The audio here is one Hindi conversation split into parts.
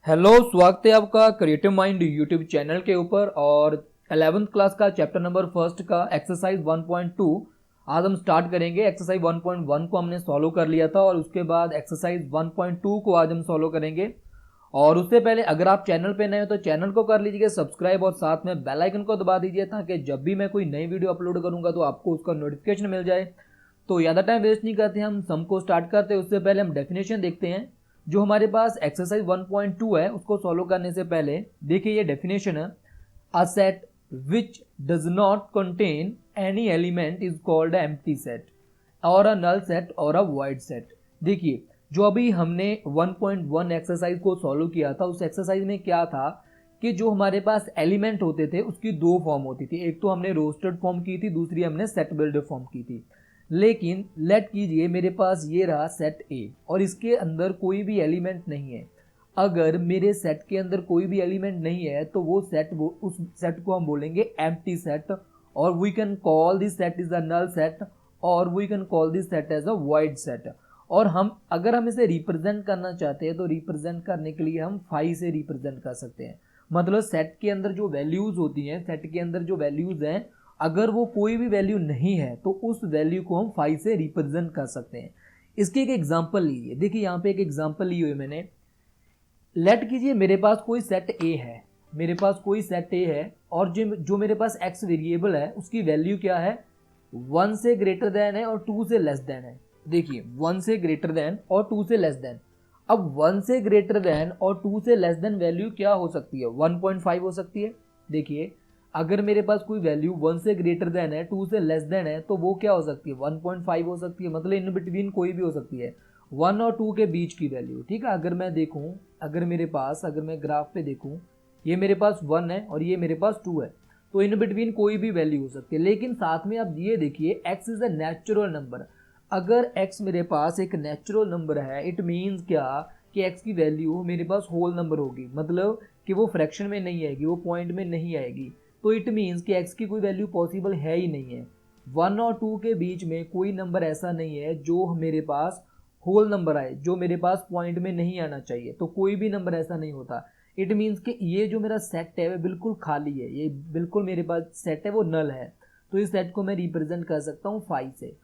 हेलो, स्वागत है आपका क्रिएटिव माइंड यूट्यूब चैनल के ऊपर। और 11th क्लास का चैप्टर नंबर फर्स्ट का एक्सरसाइज 1.2 आज हम स्टार्ट करेंगे। एक्सरसाइज 1.1 को हमने सॉल्व कर लिया था और उसके बाद एक्सरसाइज 1.2 को आज हम सॉल्व करेंगे। और उससे पहले अगर आप चैनल पे नए हो तो चैनल को कर लीजिए सब्सक्राइब और साथ में बेल आइकन को दबा दीजिए ताकि जब भी मैं कोई नई वीडियो अपलोड करूंगा तो आपको उसका नोटिफिकेशन मिल जाए। तो ज़्यादा टाइम वेस्ट नहीं करते, हम सम को स्टार्ट करते हैं। उससे पहले हम डेफिनेशन देखते हैं जो हमारे पास एक्सरसाइज 1.2 है। उसको सॉल्व करने से पहले देखिए ये डेफिनेशन है, अ set which does not contain any element is called empty set और अ नल सेट और अ वॉइड सेट। देखिए जो अभी हमने 1.1 एक्सरसाइज को सॉल्व किया था, उस एक्सरसाइज में क्या था कि जो हमारे पास एलिमेंट होते थे उसकी दो फॉर्म होती थी। एक तो हमने रोस्टेड फॉर्म की थी, दूसरी हमने सेट बिल्ड फॉर्म की थी। लेकिन लेट कीजिए मेरे पास ये रहा सेट ए और इसके अंदर कोई भी एलिमेंट नहीं है। अगर मेरे सेट के अंदर कोई भी एलिमेंट नहीं है तो उस सेट को हम बोलेंगे एम्प्टी सेट, और we can call this set is a null set, और we can call this set as a void set. और अगर हम इसे रिप्रेजेंट करना चाहते हैं तो रिप्रेजेंट करने के लिए हम फाई से रिप्रेजेंट कर सकते हैं। मतलब सेट के अंदर जो वैल्यूज होती हैं, सेट के अंदर जो वैल्यूज हैं, अगर वो कोई भी वैल्यू नहीं है तो उस वैल्यू को हम फाई से रिप्रेजेंट कर सकते हैं। इसकी एक एग्जांपल लीजिए। देखिए यहाँ पे एक एग्जांपल ली हुई है मैंने। लेट कीजिए मेरे पास कोई सेट ए है, मेरे पास कोई सेट ए है और जो मेरे पास एक्स वेरिएबल है उसकी वैल्यू क्या है, 1 से ग्रेटर देन है और 2 से लेस देन है। देखिए 1 से ग्रेटर देन और 2 से लेस देन। अब 1 से ग्रेटर देन और 2 से लेस देन वैल्यू क्या हो सकती है, 1.5 हो सकती है। देखिए अगर मेरे पास कोई वैल्यू 1 से ग्रेटर देन है, 2 से लेस देन है, तो वो क्या हो सकती है, 1.5 हो सकती है। मतलब इन बिटवीन कोई भी हो सकती है, 1 और 2 के बीच की वैल्यू। ठीक है, अगर मैं देखूं, अगर मैं ग्राफ पे देखूं, ये मेरे पास 1 है और ये मेरे पास 2 है, तो इन बिटवीन कोई भी वैल्यू हो सकती है। लेकिन साथ में आप ये देखिए x is a natural number. अगर x मेरे पास एक नेचुरल नंबर है, इट मीन्स क्या कि x की वैल्यू मेरे पास होल नंबर होगी। मतलब कि वो फ्रैक्शन में नहीं आएगी, वो पॉइंट में नहीं आएगी। तो इट मीन्स कि x की कोई वैल्यू पॉसिबल है ही नहीं है। 1 और 2 के बीच में कोई नंबर ऐसा नहीं है जो मेरे पास होल नंबर आए, जो मेरे पास पॉइंट में नहीं आना चाहिए। तो कोई भी नंबर ऐसा नहीं होता। इट मीन्स कि ये जो मेरा सेट है वो बिल्कुल खाली है, ये बिल्कुल मेरे पास सेट है वो नल है। तो इस सेट को मैं रिप्रेजेंट कर सकता हूँ फाइव से।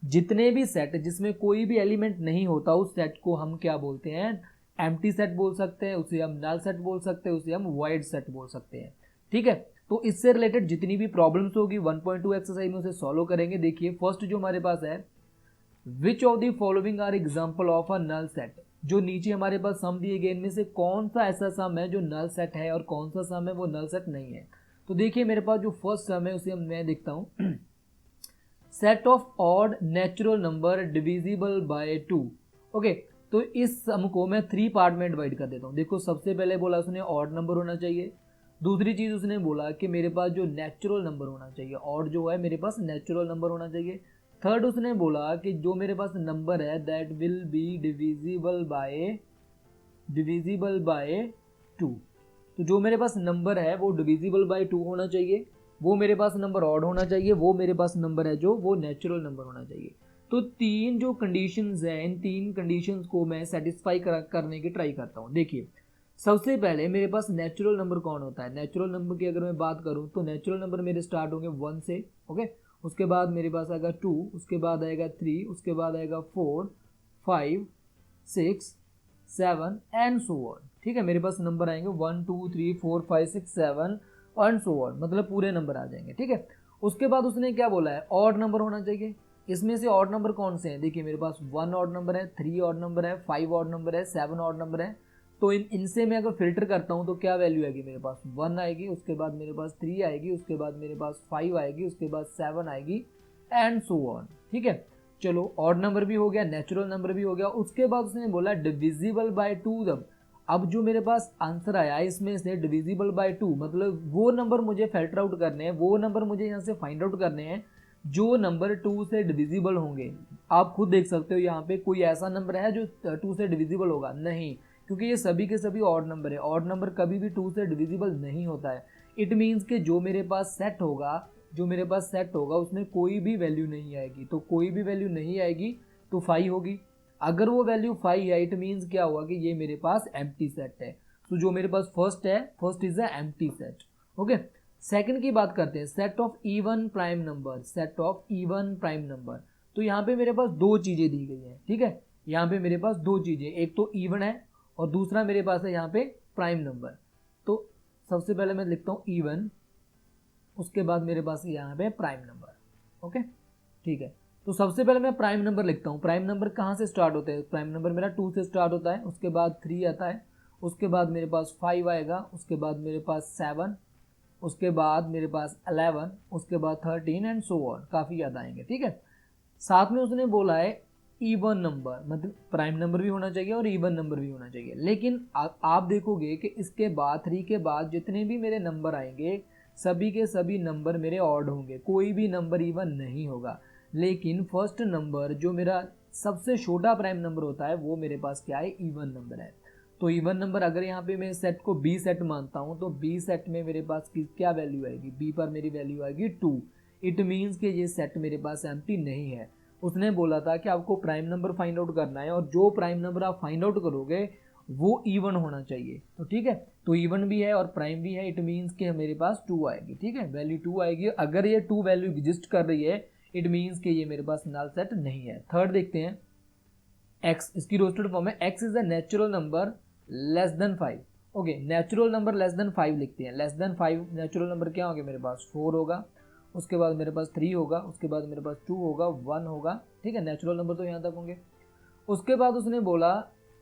जितने भी सेट जिसमें कोई भी एलिमेंट नहीं होता उस सेट को हम क्या बोलते हैं, एम्प्टी सेट बोल सकते हैं, उसे हम नल सेट बोल सकते हैं, उसे हम वाइड सेट बोल सकते हैं। ठीक है, तो इससे रिलेटेड जितनी भी प्रॉब्लम्स होगी 1.2 एक्सरसाइज में उसे सॉल्व करेंगे। देखिए फर्स्ट जो हमारे पास है, which of the following are example of a null set. जो नीचे हमारे पास सम दिए गए इनमें से कौन सा ऐसा सम है जो नल सेट है और कौन सा सम है वो नल सेट नहीं है। तो देखिए मेरे पास जो फर्स्ट सम है उसे मैं देखता हूँ, set of odd natural number divisible by 2। Okay, तो इस सम को मैं 3 पार्ट में डिवाइड कर देता हूँ। देखो सबसे पहले बोला उसने ऑड नंबर होना चाहिए। दूसरी चीज उसने बोला कि मेरे पास जो नेचुरल नंबर होना चाहिए, ऑड जो है मेरे पास नेचुरल नंबर होना चाहिए। थर्ड उसने बोला कि जो मेरे पास नंबर है that will be divisible by 2। तो जो मेरे पास नंबर है वो डिविजिबल बाय 2 होना चाहिए, वो मेरे पास नंबर ऑड होना चाहिए, वो मेरे पास नंबर है जो वो नेचुरल नंबर होना चाहिए। तो तीन जो कंडीशंस हैं, इन तीन कंडीशंस को मैं सेटिस्फाई करने की ट्राई करता हूँ। देखिए सबसे पहले मेरे पास नेचुरल नंबर कौन होता है। नेचुरल नंबर की अगर मैं बात करूँ तो नेचुरल नंबर मेरे स्टार्ट होंगे 1 से। ओके, उसके बाद मेरे पास आएगा 2, उसके बाद आएगा 3, उसके बाद आएगा 4, 5, 6, 7 एंड सो ऑन। ठीक है, मेरे पास नंबर आएंगे 1 2 3 4 5 6 7 एंड सो ऑन, मतलब पूरे नंबर आ जाएंगे। ठीक है, उसके बाद उसने क्या बोला है, ऑड नंबर होना चाहिए। इसमें से ऑड नंबर कौन से हैं, देखिए मेरे पास 1 ऑड नंबर है, 3 ऑड नंबर है, 5 ऑड नंबर है, 7 ऑड नंबर है। तो इनसे मैं अगर फिल्टर करता हूँ तो क्या वैल्यू आएगी, मेरे पास 1 आएगी, उसके बाद मेरे पास 3 आएगी, उसके बाद मेरे पास 5 आएगी, उसके बाद 7 आएगी एंड सो ऑन। ठीक है, चलो ऑड नंबर भी हो गया, नेचुरल नंबर भी हो गया। उसके बाद उसने बोला डिविजिबल बाय 2। अब जो मेरे पास आंसर आया इसमें से डिविजिबल बाय 2, मतलब वो नंबर मुझे फिल्टर आउट करने हैं, वो नंबर मुझे यहाँ से फाइंड आउट करने हैं जो नंबर 2 से डिविजिबल होंगे। आप खुद देख सकते हो यहाँ पे कोई ऐसा नंबर है जो 2 से डिविजिबल होगा, नहीं, क्योंकि ये सभी के सभी ऑड नंबर है। ऑड नंबर कभी भी 2 से डिविजिबल नहीं होता है। इट मीन्स कि जो मेरे पास सेट होगा उसमें कोई भी वैल्यू नहीं आएगी। तो कोई भी वैल्यू नहीं आएगी तो 5 होगी। अगर वो वैल्यू 5 है, इट मीन्स क्या हुआ कि ये मेरे पास एम्प्टी सेट है। तो जो मेरे पास फर्स्ट है, first is a empty set. Okay, second की बात करते हैं, set of even prime number, set of even prime number. तो यहाँ पे मेरे पास दो चीजें दी गई हैं, ठीक है, यहाँ पे मेरे पास दो चीजें, एक तो इवन है और दूसरा मेरे पास है यहाँ पे प्राइम नंबर। तो सबसे पहले मैं लिखता हूँ इवन, उसके बाद मेरे पास यहाँ पे प्राइम नंबर। ओके, ठीक है, तो सबसे पहले मैं प्राइम नंबर लिखता हूँ। प्राइम नंबर कहाँ से स्टार्ट होते हैं? प्राइम नंबर मेरा 2 से स्टार्ट होता है, उसके बाद 3 आता है, उसके बाद मेरे पास 5 आएगा, उसके बाद मेरे पास 7, उसके बाद मेरे पास 11, उसके बाद 13 एंड सो ऑन, काफ़ी याद आएंगे, ठीक है। साथ में उसने बोला है इवन नंबर, मतलब प्राइम नंबर भी होना चाहिए और इवन नंबर भी होना चाहिए। लेकिन आप देखोगे कि इसके बाद 3 के बाद जितने भी मेरे नंबर आएंगे सभी के सभी नंबर मेरे ऑड होंगे, कोई भी नंबर इवन नहीं होगा। लेकिन फर्स्ट नंबर जो मेरा सबसे छोटा प्राइम नंबर होता है वो मेरे पास क्या है? इवन नंबर है। तो इवन नंबर अगर यहाँ पे मैं सेट को बी सेट मानता हूँ तो बी सेट में मेरे पास क्या वैल्यू आएगी? बी पर मेरी वैल्यू आएगी 2। इट मीन्स कि ये सेट मेरे पास एम्प्टी नहीं है। उसने बोला था कि आपको प्राइम नंबर फाइंड आउट करना है और जो प्राइम नंबर आप फाइंड आउट करोगे वो इवन होना चाहिए। तो ठीक है, तो इवन भी है और प्राइम भी है, इट मीन्स कि मेरे पास 2 आएगी, ठीक है, वैल्यू 2 आएगी। अगर ये 2 वैल्यू एग्जिस्ट कर रही है इट मीन्स कि ये मेरे पास नल सेट नहीं है। थर्ड देखते हैं, x, इसकी रोस्टेड फॉर्म है x is a natural number less then 5। Okay, natural number less then 5 लिखते हैं। लेस देन 5 नेचुरल नंबर क्या होगा? मेरे पास 4 होगा, उसके बाद मेरे पास 3 होगा, उसके बाद मेरे पास 2 होगा, 1 होगा, ठीक है, नेचुरल नंबर तो यहाँ तक होंगे। उसके बाद उसने बोला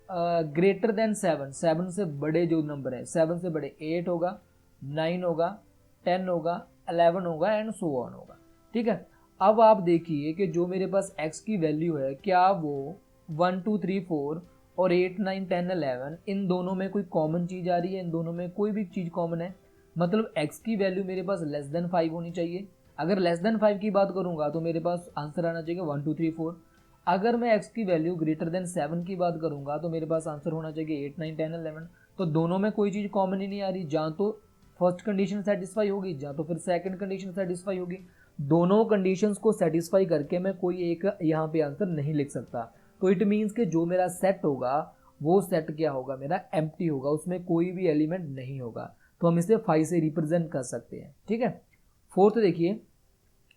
ग्रेटर देन 7, 7 से बड़े जो नंबर है, 7 से बड़े 8 होगा, 9 होगा, 10 होगा, 11 होगा एंड सो ऑन होगा, ठीक है। अब आप देखिए कि जो मेरे पास x की वैल्यू है क्या वो 1 2 3 4 और 8 9 10 11 इन दोनों में कोई कॉमन चीज़ आ रही है? इन दोनों में कोई भी चीज़ कॉमन है, मतलब x की वैल्यू मेरे पास लेस देन 5 होनी चाहिए। अगर लेस देन 5 की बात करूंगा तो मेरे पास आंसर आना चाहिए 1 2 3 4। अगर मैं x की वैल्यू ग्रेटर देन 7 की बात करूंगा तो मेरे पास आंसर होना चाहिए 8 9 10 11। तो दोनों में कोई चीज़ कॉमन ही नहीं आ रही, जहाँ तो फर्स्ट कंडीशन सेटिस्फाई होगी जहाँ तो फिर सेकंड कंडीशन सेटिस्फाई होगी। दोनों कंडीशंस को सेटिस्फाई करके मैं कोई एक यहाँ पे आंसर नहीं लिख सकता। तो इट मीन्स कि जो मेरा सेट होगा वो सेट क्या होगा? मेरा एम्प्टी होगा, उसमें कोई भी एलिमेंट नहीं होगा। तो हम इसे 5 से रिप्रेजेंट कर सकते हैं, ठीक है। फोर्थ देखिए,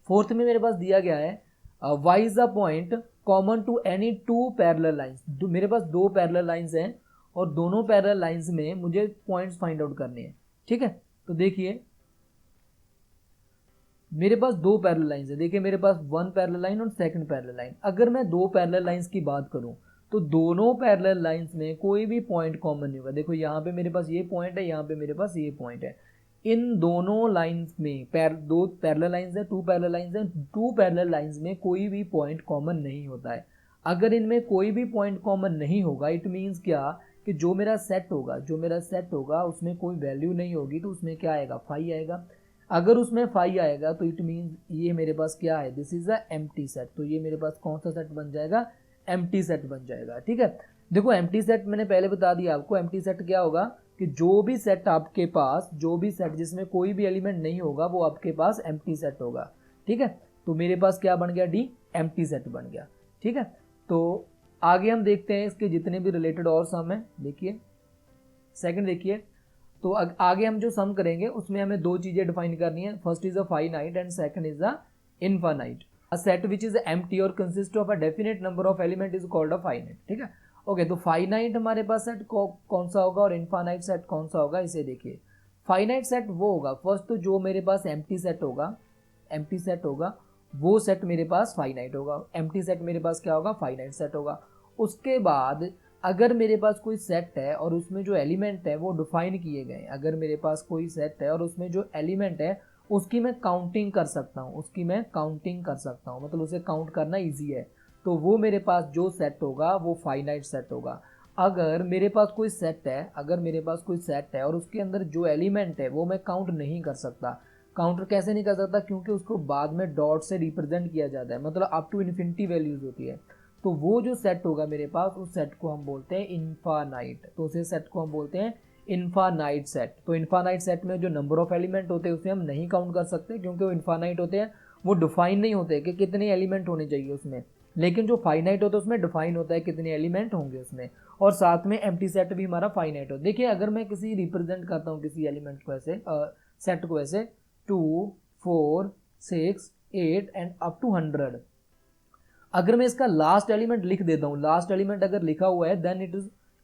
फोर्थ में मेरे पास दिया गया है y is a point common to any 2 parallel lines. मेरे पास 2 पैरेलल लाइंस हैं और दोनों पैरेलल लाइंस में मुझे पॉइंट्स फाइंड आउट करने हैं, ठीक है। तो देखिए मेरे पास 2 पैरेलल लाइंस है, देखिए मेरे पास 1 पैरेलल लाइन और सेकंड पैरेलल लाइन। अगर मैं 2 पैरेलल लाइंस की बात करूं तो दोनों पैरेलल लाइंस में कोई भी पॉइंट कॉमन नहीं होगा। देखो यहाँ पे मेरे पास ये पॉइंट है, यहाँ पे मेरे पास ये पॉइंट है। इन दोनों लाइंस में दो पैरेलल लाइंस है, 2 पैरेलल लाइंस है, 2 पैरेलल लाइंस में कोई भी पॉइंट कॉमन नहीं होता है। अगर इनमें कोई भी पॉइंट कॉमन नहीं होगा इट मीन्स क्या कि जो मेरा सेट होगा उसमें कोई वैल्यू नहीं होगी, तो उसमें क्या आएगा? 5 आएगा। अगर उसमें 5 आएगा तो इट मीन्स ये मेरे पास क्या है? This is a empty set. तो ये मेरे पास कौन सा सेट बन जाएगा? एम्प्टी सेट बन जाएगा, ठीक है। देखो एम्प्टी सेट मैंने पहले बता दिया आपको, एम्प्टी सेट क्या होगा कि जो भी सेट आपके पास, जो भी सेट जिसमें कोई भी एलिमेंट नहीं होगा वो आपके पास एम्प्टी सेट होगा, ठीक है। तो मेरे पास क्या बन गया? डी, एम्प्टी सेट बन गया, ठीक है। तो आगे हम देखते हैं इसके जितने भी रिलेटेड और सम है। देखिए सेकंड देखिए, तो आगे हम जो सम करेंगे उसमें हमें 2 चीजें डिफाइन करनी है। First is a finite and second is a infinite. A set which is empty और consist of a definite number of element is called a finite, ठीक है। ओके, तो फाइनाइट हमारे पास सेट कौन सा होगा और इनफाइनाइट सेट कौन सा होगा, इसे देखिए। फाइनाइट सेट वो होगा, फर्स्ट तो जो मेरे पास एम्प्टी सेट होगा वो सेट मेरे पास फाइनाइट होगा। एम्प्टी सेट मेरे पास क्या होगा? फाइनाइट सेट होगा। उसके बाद अगर मेरे पास कोई सेट है और उसमें जो एलिमेंट है वो डिफाइन किए गए, अगर मेरे पास कोई सेट है और उसमें जो एलिमेंट है उसकी मैं काउंटिंग कर सकता हूँ, मतलब उसे काउंट करना इजी है, तो वो मेरे पास जो सेट होगा वो फाइनाइट सेट होगा। अगर मेरे पास कोई सेट है और उसके अंदर जो एलिमेंट है वो मैं काउंट नहीं कर सकता। काउंटर कैसे नहीं कर सकता? क्योंकि उसको बाद में डॉट से रिप्रेजेंट किया जाता है, मतलब अप टू इन्फिनिटी वैल्यूज होती है। तो वो जो सेट होगा मेरे पास उस सेट को हम बोलते हैं इनफानाइट। तो उसे सेट को हम बोलते हैं इनफानाइट सेट। तो इनफानाइट सेट में जो नंबर ऑफ एलिमेंट होते हैं उसे हम नहीं काउंट कर सकते क्योंकि वो इनफानाइट होते हैं, वो डिफाइन नहीं होते कि कितने एलिमेंट होने चाहिए उसमें। लेकिन जो फाइनाइट होता है उसमें डिफाइन होता है कितने एलिमेंट होंगे उसमें, और साथ में एम्प्टी सेट भी हमारा फाइनाइट हो। देखिए अगर मैं किसी रिप्रेजेंट करता हूँ किसी एलिमेंट को ऐसे सेट को ऐसे 2 4 6 8 एंड अप टू 100, अगर मैं इसका लास्ट एलिमेंट लिख देता हूँ, लास्ट एलिमेंट अगर लिखा हुआ है then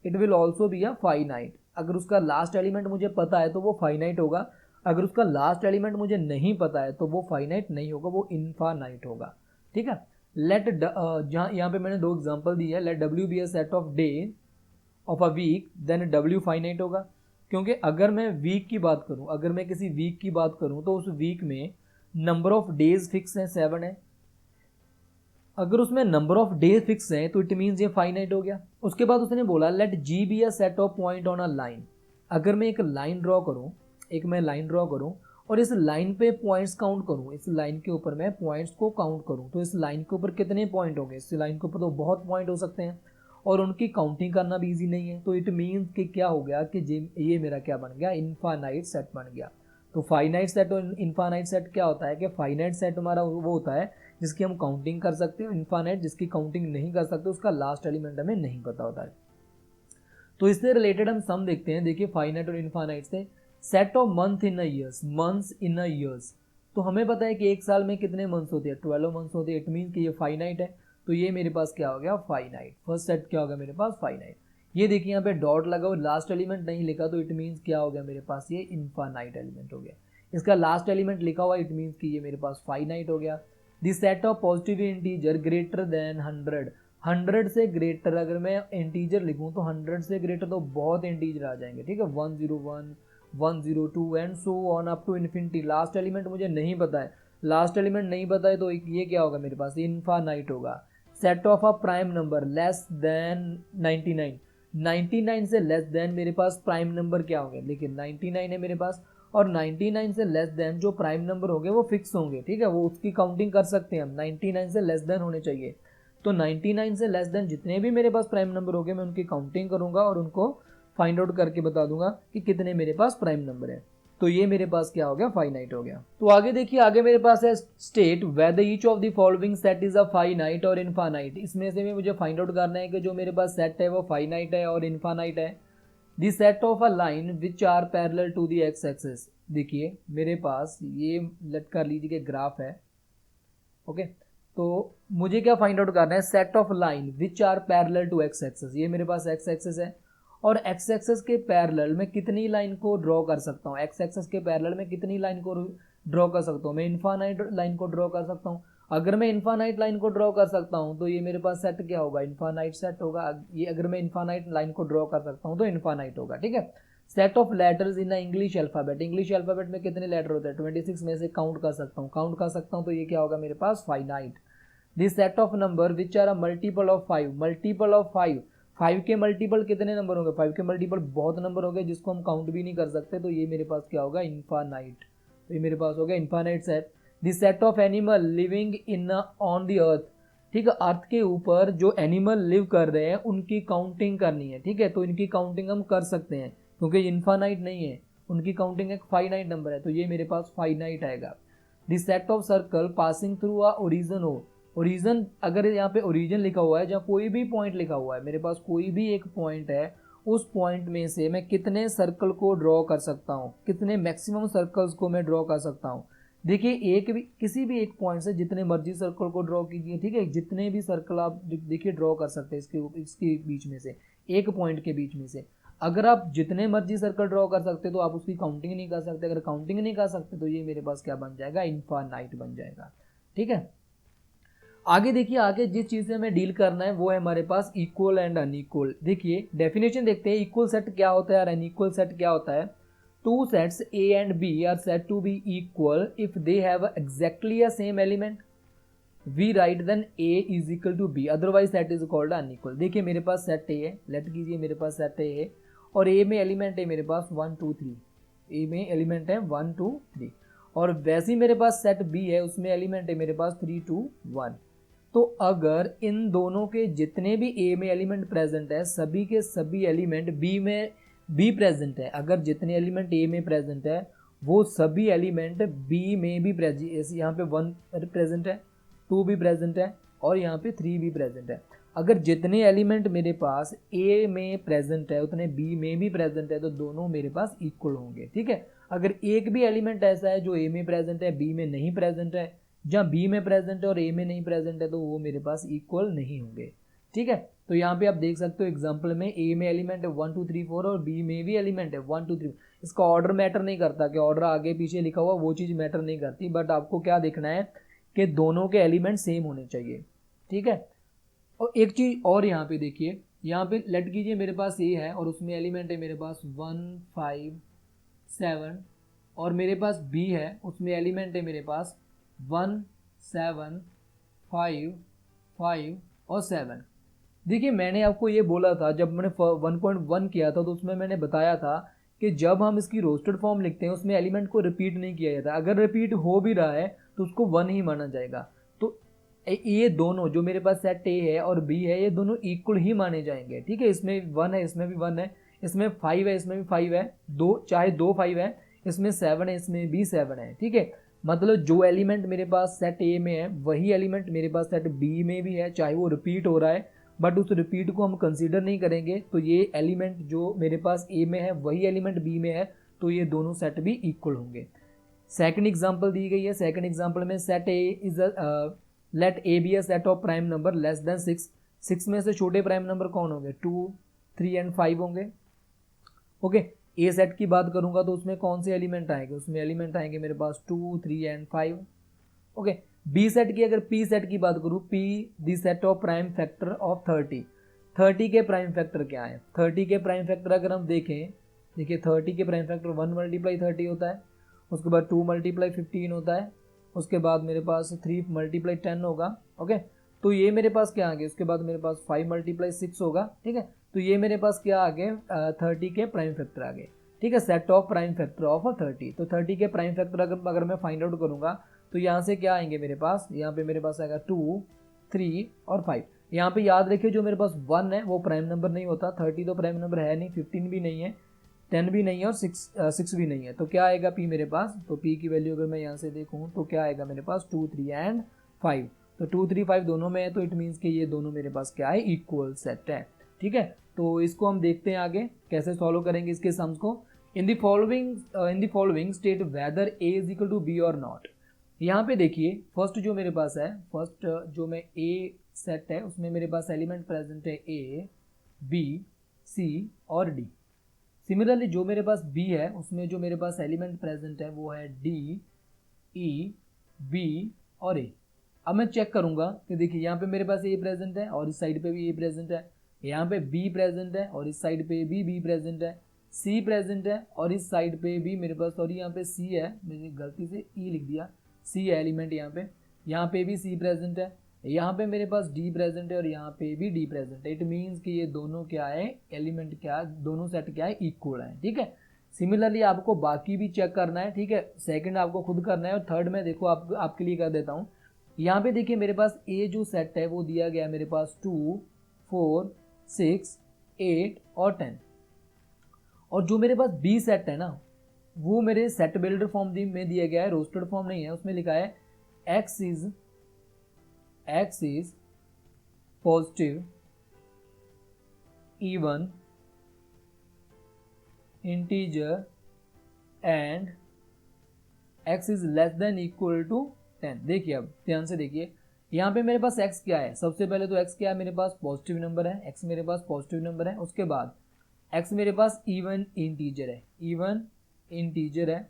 it will also be a finite. अगर उसका लास्ट एलिमेंट मुझे पता है तो वो फाइनाइट होगा, अगर उसका लास्ट एलिमेंट मुझे नहीं पता है तो वो फाइनाइट नहीं होगा, वो इनफाइनाइट होगा। ठीक है, लेट जहाँ यहाँ पे मैंने दो एग्जांपल दिए है, let W be a set of day of a week, then W finite होगा। क्योंकि अगर मैं वीक की बात करूं, अगर मैं किसी वीक की बात करूं तो उस वीक में नंबर ऑफ डेज फिक्स है 7 है, अगर उसमें नंबर ऑफ डेज फिक्स है तो इट मीन्स ये फाइनाइट हो गया। उसके बाद उसने बोला let G be a set of point on a line, अगर मैं एक लाइन ड्रॉ करूं, एक मैं लाइन ड्रॉ करूं और इस लाइन पे पॉइंट्स काउंट करूं, इस लाइन के ऊपर मैं पॉइंट्स को काउंट करूं, तो इस लाइन के ऊपर कितने पॉइंट होंगे, इस लाइन के ऊपर तो बहुत पॉइंट हो सकते हैं और उनकी काउंटिंग करना भी इजी नहीं है। तो इट मीन्स कि क्या हो गया कि ये मेरा क्या बन गया, इनफाइनाइट सेट बन गया। तो फाइनाइट सेट और इनफाइनाइट सेट क्या होता है कि फाइनाइट सेट हमारा वो होता है जिसकी हम काउंटिंग कर सकते हैं, इनफाइनाइट जिसकी काउंटिंग नहीं कर सकते, उसका लास्ट एलिमेंट हमें नहीं पता होता है। तो इससे रिलेटेड हम सम देखते हैं। देखिए फाइनाइट और इनफाइनाइट से, set of month in a years, months in a years, तो हमें पता है कि एक साल में कितने मंथ्स होते हैं, 12 मंथ्स होते हैं। इट मीन कि ये फाइनाइट है, तो ये मेरे पास क्या हो गया, फाइनाइट। फर्स्ट सेट क्या होगा मेरे पास, फाइनाइट। ये देखिए यहाँ पे डॉट लगा और लास्ट एलिमेंट नहीं लिखा, तो इट मीन्स क्या हो गया मेरे पास, ये इनफाइनाइट एलिमेंट हो गया। इसका लास्ट एलिमेंट लिखा हुआ, इट मीन्स कि ये मेरे पास फाइनाइट हो गया। The set of positive integer greater than 100, 100 से ग्रेटर, अगर मैं इंटीजर लिखूं तो 100 से ग्रेटर तो बहुत इंटीजर आ जाएंगे। ठीक है, 101 102 and so on up to infinity. Last element मुझे नहीं पता है, लास्ट एलिमेंट नहीं पता है तो ये क्या होगा मेरे पास, इनफाइनाइट होगा। Set of a prime number less then 99, 99 से लेस देन मेरे पास प्राइम नंबर क्या होंगे, लेकिन 99 है मेरे पास, और 99 से लेस देन जो प्राइम नंबर होंगे वो फिक्स होंगे। ठीक है, वो उसकी काउंटिंग कर सकते हैं हम, 99 से लेस देन होने चाहिए। तो 99 से लेस देन जितने भी मेरे पास प्राइम नंबर होंगे मैं उनकी काउंटिंग करूंगा और उनको फाइंड आउट करके बता दूंगा कि कितने मेरे पास प्राइम नंबर है। तो ये मेरे पास क्या हो गया, फाइनाइट हो गया। तो आगे देखिए, आगे मेरे पास है state whether each of the following set is a finite और इनफाइनाइट। इसमें से भी मुझे फाइंड आउट करना है कि जो मेरे पास सेट है वो फाइनाइट है और इनफाइनाइट है। The set of a line which are parallel to the X axis. देखिए मेरे पास ये लेट कर लीजिए कि ग्राफ है, ओके। तो मुझे क्या फाइंड आउट करना है, set of line which are parallel to X axis. ये मेरे पास एक्स एक्सिस है और एक्स एक्सिस के पैरेलल में कितनी लाइन को ड्रॉ कर सकता हूँ, एक्स एक्सिस के पैरेलल में कितनी लाइन को ड्रॉ कर सकता हूँ, मैं इनफाइनाइट लाइन को ड्रॉ कर सकता हूँ। अगर मैं इनफाइनाइट लाइन को ड्रॉ कर सकता हूँ तो ये मेरे पास सेट क्या होगा, इनफाइनाइट सेट होगा। ये अगर मैं इनफाइनाइट लाइन को ड्रॉ कर सकता हूँ तो इनफाइनाइट होगा। ठीक है, set of letters in English alphabet, English alphabet में कितने लेटर होते हैं, 26 में से काउंट कर सकता हूँ, काउंट कर सकता हूँ, तो ये क्या होगा मेरे पास, finite. This set of number which are a multiple of 5, multiple of 5, 5 के मल्टीपल कितने नंबर होंगे, 5 के मल्टीपल बहुत नंबर हो गए जिसको हम काउंट भी नहीं कर सकते, तो ये मेरे पास क्या होगा, इनफाइनाइट। तो ये मेरे पास हो गया infinite set. This set of animal living in on the earth, ठीक है, अर्थ के ऊपर जो एनिमल लिव कर रहे हैं उनकी काउंटिंग करनी है। ठीक है, तो इनकी काउंटिंग हम कर सकते हैं क्योंकि इनफाइनाइट नहीं है, उनकी काउंटिंग एक फाइनाइट नंबर है, तो ये मेरे पास फाइनाइट आएगा। This set of circle passing through a origin हो, ओरिजिन अगर यहाँ पे ओरिजिन लिखा हुआ है, जहाँ कोई भी पॉइंट लिखा हुआ है, मेरे पास कोई भी एक पॉइंट है, उस पॉइंट में से मैं कितने सर्कल को ड्रॉ कर सकता हूँ, कितने मैक्सिमम सर्कल्स को मैं ड्रॉ कर सकता हूँ। देखिए एक भी किसी भी एक पॉइंट से जितने मर्जी सर्कल को ड्रॉ कीजिए। ठीक है, जितने भी सर्कल आप देखिए ड्रॉ कर सकते हैं इसके बीच में से, एक पॉइंट के बीच में से। अगर आप जितने मर्जी सर्कल ड्रॉ कर सकते तो आप उसकी काउंटिंग नहीं कर सकते, अगर काउंटिंग नहीं कर सकते तो ये मेरे पास क्या बन जाएगा, इनफाइनाइट बन जाएगा। ठीक है, आगे देखिए, आगे जिस चीज से हमें डील करना है वो है हमारे पास इक्वल एंड अनइक्वल। देखिए डेफिनेशन देखते हैं, इक्वल सेट क्या होता है और अनइक्वल सेट क्या होता है। Two sets A and B are set to be equal if they have exactly a same element, we write then A is equal to B, otherwise set is called unequal. देखिए मेरे पास सेट ए है, लेट कीजिए मेरे पास सेट ए है और ए में एलिमेंट है मेरे पास 1 2 3, ए में एलिमेंट है 1 2 3, और वैसे ही मेरे पास सेट बी है, उसमें एलिमेंट है मेरे पास 3 2 1। तो अगर इन दोनों के जितने भी ए में एलिमेंट प्रेजेंट है, सभी के सभी एलिमेंट बी में बी प्रेजेंट है, अगर जितने एलिमेंट ए में प्रेजेंट है वो सभी एलिमेंट बी में भी प्रेजेंट, यहाँ पे 1 प्रेजेंट है, 2 भी प्रेजेंट है, और यहाँ पे 3 भी प्रेजेंट है। अगर जितने एलिमेंट मेरे पास ए में प्रेजेंट है उतने बी में भी प्रेजेंट है तो दोनों मेरे पास इक्वल होंगे, ठीक है। अगर एक भी एलिमेंट ऐसा है जो ए में प्रेजेंट है बी में नहीं प्रेजेंट है, जहाँ बी में प्रेजेंट है और ए में नहीं प्रेजेंट है, तो वो मेरे पास इक्वल नहीं होंगे, ठीक है। तो यहाँ पे आप देख सकते हो एग्जाम्पल में ए में एलिमेंट है 1 2 3 4 और बी में भी एलिमेंट है 1 2 3। इसका ऑर्डर मैटर नहीं करता कि ऑर्डर आगे पीछे लिखा हुआ, वो चीज़ मैटर नहीं करती, बट आपको क्या देखना है कि दोनों के एलिमेंट सेम होने चाहिए, ठीक है। और एक चीज़ और यहाँ पे देखिए, यहाँ पे लेट कीजिए मेरे पास ए है और उसमें एलिमेंट है मेरे पास 1 5 7 और मेरे पास बी है उसमें एलिमेंट है मेरे पास 1 7 5 5 और 7। देखिए मैंने आपको ये बोला था जब मैंने 1.1 किया था तो उसमें मैंने बताया था कि जब हम इसकी रोस्टेड फॉर्म लिखते हैं उसमें एलिमेंट को रिपीट नहीं किया जाता, अगर रिपीट हो भी रहा है तो उसको 1 ही माना जाएगा। तो ये दोनों जो मेरे पास सेट ए है और बी है ये दोनों इक्वल ही माने जाएंगे, ठीक है। इसमें 1 है इसमें भी 1 है, इसमें 5 है इसमें भी 5 है, दो चाहे 2 5 है, इसमें 7 है इसमें भी 7 है, ठीक है। मतलब जो एलिमेंट मेरे पास सेट ए में है वही एलिमेंट मेरे पास सेट बी में भी है, चाहे वो रिपीट हो रहा है बट उस रिपीट को हम कंसीडर नहीं करेंगे। तो ये एलिमेंट जो मेरे पास ए में है वही एलिमेंट बी में है, तो ये दोनों सेट भी इक्वल होंगे। सेकंड एग्जांपल दी गई है, सेकंड एग्जांपल में set A is let A be a set of prime number less than 6। 6 में से छोटे प्राइम नंबर कौन होंगे 2 3 एंड 5 होंगे, ओके। ए सेट की बात करूंगा तो उसमें कौन से एलिमेंट आएंगे, उसमें एलिमेंट आएंगे मेरे पास 2 3 एंड 5, ओके। बी सेट की अगर पी सेट की बात करूँ, P the set of prime factor of 30। 30 के प्राइम फैक्टर क्या है, 30 के प्राइम फैक्टर अगर हम देखें, देखिए 30 के प्राइम फैक्टर 1 मल्टीप्लाई 30 होता है, उसके बाद 2 मल्टीप्लाई 15 होता है, उसके बाद मेरे पास 3 मल्टीप्लाई 10 होगा, ओके। तो ये मेरे पास क्या आ गया, उसके बाद मेरे पास 5 मल्टीप्लाई 6 होगा, ठीक है। तो ये मेरे पास क्या आ गए 30 के प्राइम फैक्टर आ गए, ठीक है, set of prime factor of 30। तो 30 के प्राइम फैक्टर अगर मैं फाइंड आउट करूंगा तो यहाँ से क्या आएंगे मेरे पास, यहाँ पे मेरे पास आएगा 2 3 और 5। यहाँ पे याद रखिए जो मेरे पास 1 है वो प्राइम नंबर नहीं होता, 30 तो प्राइम नंबर है नहीं, 15 भी नहीं है, 10 भी नहीं है और 6 भी नहीं है। तो क्या आएगा पी मेरे पास, तो पी की वैल्यू अगर मैं यहाँ से देखूँ तो क्या आएगा मेरे पास 2 3 एंड 5। तो 2 3 5 दोनों में है, तो इट मीन्स कि ये दोनों मेरे पास क्या है इक्वल सेट है, ठीक है। तो इसको हम देखते हैं आगे कैसे सॉल्व करेंगे इसके सम्स को। In the following state whether A is equal to B और नॉट। यहाँ पे देखिए फर्स्ट जो मेरे पास है, फर्स्ट जो मैं ए सेट है उसमें मेरे पास एलिमेंट प्रेजेंट है ए बी सी और डी। सिमिलरली जो मेरे पास बी है उसमें जो मेरे पास एलिमेंट प्रेजेंट है वो है डी ई बी और ए। अब मैं चेक करूंगा कि देखिए यहाँ पे मेरे पास ए प्रेजेंट है और इस साइड पे भी ए प्रेजेंट है, यहाँ पे बी प्रेजेंट है और इस साइड पे भी बी प्रेजेंट है, सी प्रेजेंट है और इस साइड पे भी मेरे पास, सॉरी यहाँ पे सी है, मैंने गलती से ई लिख दिया, सी है एलिमेंट यहाँ पे भी सी प्रेजेंट है, यहाँ पे मेरे पास डी प्रेजेंट है और यहाँ पे भी डी प्रेजेंट है। इट मीन्स कि ये दोनों क्या है एलिमेंट क्या, दोनों सेट क्या है इक्वल है, ठीक है। सिमिलरली आपको बाकी भी चेक करना है, ठीक है, सेकंड आपको खुद करना है और थर्ड में देखो आपके लिए कर देता हूँ। यहाँ पे देखिए मेरे पास ए जो सेट है वो दिया गया है मेरे पास 2 4 6 8 और 10, और जो मेरे पास बी सेट है ना वो मेरे सेट बिल्डर फॉर्म में दिया गया है, रोस्टेड फॉर्म नहीं है, उसमें लिखा है x is positive even integer and x is less than equal to 10। देखिए अब ध्यान से देखिए यहाँ पे मेरे पास x क्या है, सबसे पहले तो x क्या है मेरे पास पॉजिटिव नंबर है, x मेरे पास पॉजिटिव नंबर है, उसके बाद x मेरे पास इवन इंटीजर है,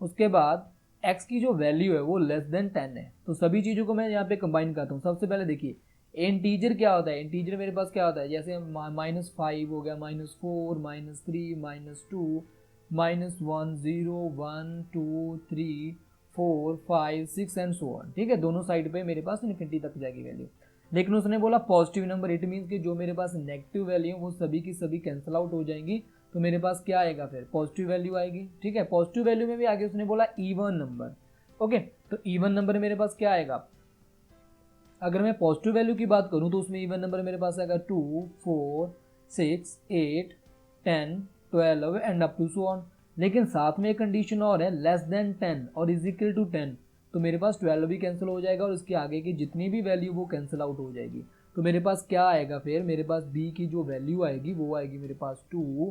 उसके बाद x की जो वैल्यू है वो लेस देन 10 है। तो सभी चीज़ों को मैं यहाँ पे कंबाइन करता हूँ। सबसे पहले देखिए इंटीजर क्या होता है, इंटीजर मेरे पास क्या होता है, जैसे -5 हो गया, -4 -3 -2 -1 0 1 2 3 4 5 6 एंड सो ऑन, ठीक है। दोनों साइड पे मेरे पास इन्फिनिटी तक जाएगी वैल्यू। लेकिन उसने बोला पॉजिटिव नंबर, इट मीन्स कि जो मेरे पास नेगेटिव वैल्यू वो सभी की सभी कैंसिल आउट हो जाएंगी, तो मेरे पास क्या आएगा फिर पॉजिटिव वैल्यू आएगी, ठीक है। पॉजिटिव वैल्यू में भी आगे उसने बोला इवन नंबर, ओके। तो इवन नंबर मेरे पास क्या आएगा, अगर मैं पॉजिटिव वैल्यू की बात करूं तो उसमें इवन नंबर मेरे पास आएगा 2 4 6 8 10 12 and up to so on. लेकिन साथ में एक कंडीशन और है लेस देन 10 और इज इक्वल टू 10। तो मेरे पास 12 भी कैंसिल हो जाएगा और इसके आगे की जितनी भी वैल्यू वो कैंसिल आउट हो जाएगी। तो मेरे पास क्या आएगा फिर, मेरे पास b की जो वैल्यू आएगी वो आएगी मेरे पास 2,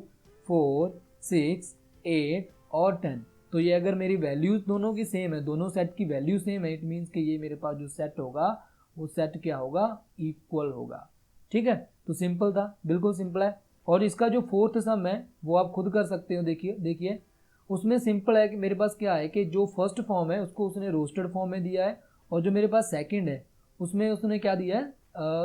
4, 6, 8 और 10। तो ये अगर मेरी वैल्यूज दोनों की सेम है, दोनों सेट की वैल्यू सेम है, इट मीन्स कि ये मेरे पास जो सेट होगा वो सेट क्या होगा, इक्वल होगा। ठीक है, तो सिंपल था, बिल्कुल सिंपल है। और इसका जो फोर्थ सम है वो आप खुद कर सकते हो। देखिए उसमें सिंपल है कि मेरे पास क्या है कि जो फर्स्ट फॉर्म है उसको उसने रोस्टेड फॉर्म में दिया है, और जो मेरे पास सेकंड है उसमें उसने क्या दिया है,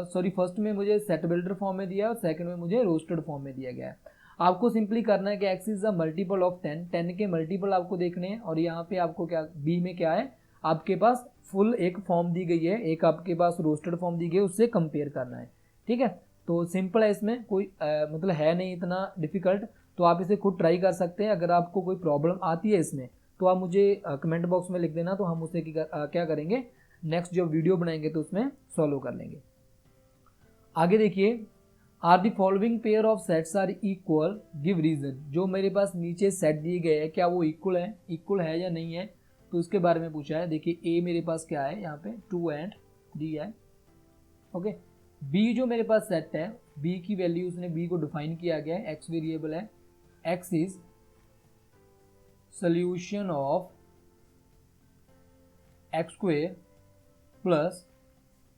सॉरी फर्स्ट में मुझे सेट बिल्डर फॉर्म में दिया है और सेकंड में मुझे रोस्टेड फॉर्म में दिया गया है। आपको सिंपली करना है कि x is a multiple of 10, 10 के मल्टीपल आपको देखने हैं। और यहाँ पे आपको क्या b में क्या है, आपके पास फुल एक फॉर्म दी गई है, एक आपके पास रोस्टेड फॉर्म दी गई है, उससे कंपेयर करना है। ठीक है, तो सिंपल है, इसमें कोई मतलब है नहीं इतना डिफिकल्ट, तो आप इसे खुद ट्राई कर सकते हैं। अगर आपको कोई प्रॉब्लम आती है इसमें तो आप मुझे कमेंट बॉक्स में लिख देना, तो हम उसे क्या करेंगे, नेक्स्ट जब वीडियो बनाएंगे तो उसमें सॉल्व कर लेंगे। आगे देखिए, are the following pair of sets are equal, give reason. जो मेरे पास नीचे सेट दिए गए हैं क्या वो इक्वल है या नहीं है, तो इसके बारे में पूछा है। देखिए ए मेरे पास क्या है, यहाँ पे 2 and 3 है। ओके, बी जो मेरे पास सेट है, बी की वैल्यू उसने बी को डिफाइन किया गया है, एक्स वेरिएबल है, X is solution of X square plus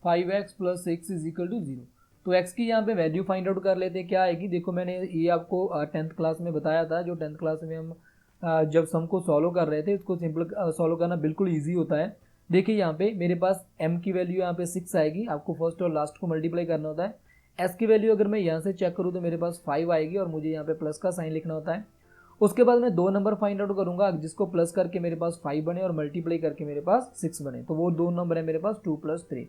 5x plus 6 is equal to 0। तो x की यहाँ पे वैल्यू फाइंड आउट कर लेते हैं, क्या आएगी। देखो मैंने ये आपको 10th क्लास में बताया था, जो 10th क्लास में हम जब सम को सॉल्व कर रहे थे, इसको सिंपल सॉल्व करना बिल्कुल ईजी होता है। देखिए यहाँ पे मेरे पास m की वैल्यू यहाँ पे 6 आएगी, आपको फर्स्ट और लास्ट को मल्टीप्लाई करना होता है। s की वैल्यू अगर मैं यहाँ से चेक करूँ तो मेरे पास 5 आएगी और मुझे यहाँ पे प्लस का साइन लिखना होता है। उसके बाद मैं 2 नंबर फाइंड आउट करूंगा जिसको प्लस करके मेरे पास 5 बने और मल्टीप्लाई करके मेरे पास 6 बने, तो वो 2 नंबर है मेरे पास 2 + 3।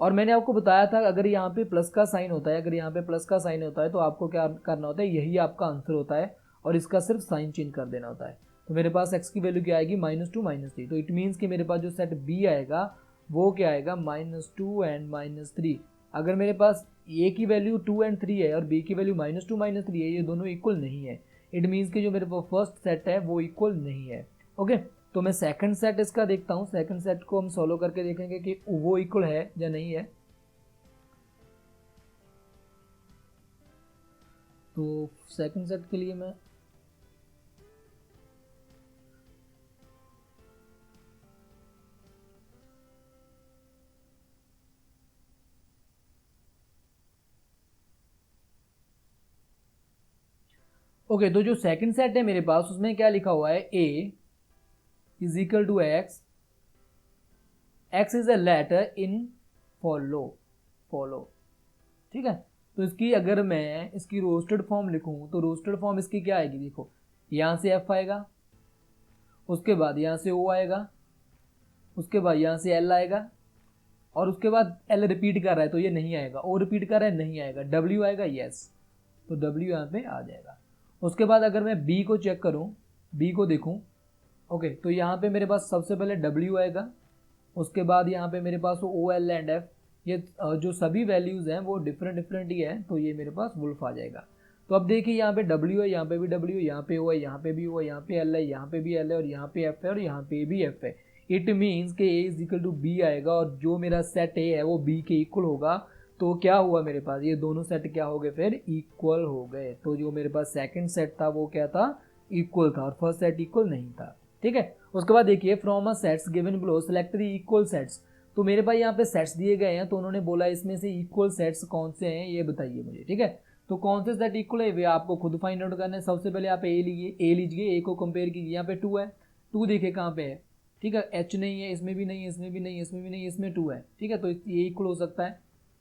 और मैंने आपको बताया था अगर यहाँ पे प्लस का साइन होता है, तो आपको क्या करना होता है, यही आपका आंसर होता है और इसका सिर्फ साइन चेंज कर देना होता है। तो मेरे पास x की वैल्यू क्या आएगी, -2 -3। तो इट मीन्स कि मेरे पास जो सेट b आएगा वो क्या आएगा, -2 and -3। अगर मेरे पास a की वैल्यू 2 and 3 है और b की वैल्यू -2 -3 है, ये दोनों इक्वल नहीं है। इट मीन्स कि जो मेरे पास फर्स्ट सेट है वो इक्वल नहीं है। ओके, तो मैं सेकंड सेट इसका देखता हूँ, सेकंड सेट को हम सॉल्व करके देखेंगे कि वो इक्वल है या नहीं है। तो सेकंड सेट के लिए मैं ओके, तो जो सेकंड सेट है मेरे पास उसमें क्या लिखा हुआ है, a is equal to x, x is a letter in follow. ठीक है, तो इसकी अगर मैं इसकी रोस्टेड फॉर्म लिखूं तो रोस्टेड फॉर्म इसकी क्या आएगी, देखो यहाँ से f आएगा, उसके बाद यहाँ से o आएगा, उसके बाद यहाँ से l आएगा और उसके बाद l रिपीट कर रहा है तो ये नहीं आएगा, o रिपीट कर रहा है नहीं आएगा, w आएगा यस, तो w यहाँ पे आ जाएगा। उसके बाद अगर मैं b को चेक करूँ, b को देखूँ, ओके, तो यहाँ पे मेरे पास सबसे पहले w आएगा, उसके बाद यहाँ पे मेरे पास o l एंड f, ये जो सभी वैल्यूज़ हैं वो डिफरेंट ही है, तो ये मेरे पास वुल्फ आ जाएगा। तो अब देखिए यहाँ पे w है, यहाँ पे भी w, यहाँ पे o है, यहाँ पे भी o है, यहाँ पे l है, यहाँ पे भी l है और यहाँ पे f है और यहाँ पे भी f है। इट मीन्स के a is equal to b आएगा और जो मेरा सेट a है वो b के इक्वल होगा। तो क्या हुआ मेरे पास, ये दोनों सेट क्या हो गए फिर, इक्वल हो गए। तो जो मेरे पास सेकंड सेट था वो क्या था, इक्वल था और फर्स्ट सेट इक्वल नहीं था। ठीक है, उसके बाद देखिए from a sets given below select the equal sets. तो मेरे पास यहाँ पे सेट्स दिए गए हैं, तो उन्होंने बोला इसमें से इक्वल सेट्स कौन से हैं ये बताइए मुझे। ठीक है, तो कौन से सेट इक्वल है वे आपको खुद फाइंड आउट करना है। सबसे पहले आप ए लीजिए, ए को कंपेयर कीजिए, यहाँ पे 2 है, 2 देखिए कहाँ पे है। ठीक है, एच नहीं है, इसमें भी नहीं है, इसमें भी नहीं है, इसमें भी नहीं है, इसमें 2 है। ठीक है, तो ये इक्वल हो सकता है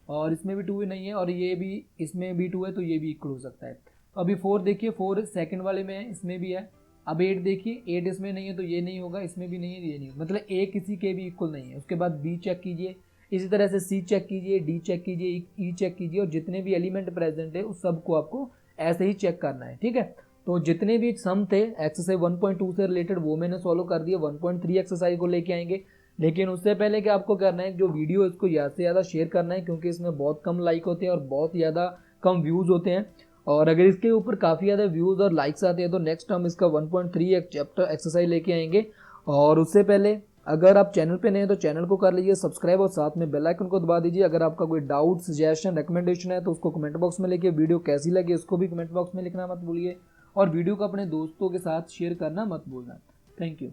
और इसमें भी 2 नहीं है और ये भी, इसमें भी 2 है, तो ये भी इक्वल हो सकता है। तो अभी 4 देखिए, 4 सेकंड वाले में है, इसमें भी है। अब 8 देखिए, 8 इसमें नहीं है तो ये नहीं होगा, इसमें भी नहीं है, ये नहीं होगा, मतलब ए किसी के भी इक्वल नहीं है। उसके बाद बी चेक कीजिए, इसी तरह से सी चेक कीजिए, डी चेक कीजिए, ई चेक कीजिए और जितने भी एलिमेंट प्रेजेंट है उस सब को आपको ऐसे ही चेक करना है। ठीक है, तो जितने भी सम थे एक्सरसाइज 1.2 से रिलेटेड वो मैंने सॉल्व कर दिया, 1.3 एक्सरसाइज को लेके आएंगे। लेकिन उससे पहले कि आपको करना है, जो वीडियो इसको ज़्यादा से ज़्यादा शेयर करना है, क्योंकि इसमें बहुत कम लाइक होते हैं और बहुत ज़्यादा कम व्यूज़ होते हैं। और अगर इसके ऊपर काफ़ी ज़्यादा व्यूज़ और लाइक्स आते हैं तो नेक्स्ट हम इसका 1.3 चैप्टर एक्सरसाइज लेके आएंगे। और उससे पहले अगर आप चैनल पे नए हैं तो चैनल को कर लीजिए सब्सक्राइब और साथ में बेल आइकन को दबा दीजिए। अगर आपका कोई डाउट, सजेशन, रिकमेंडेशन है तो उसको कमेंट बॉक्स में लिखिए। वीडियो कैसी लगी उसको भी कमेंट बॉक्स में लिखना मत भूलिए और वीडियो को अपने दोस्तों के साथ शेयर करना मत भूलना। Thank you.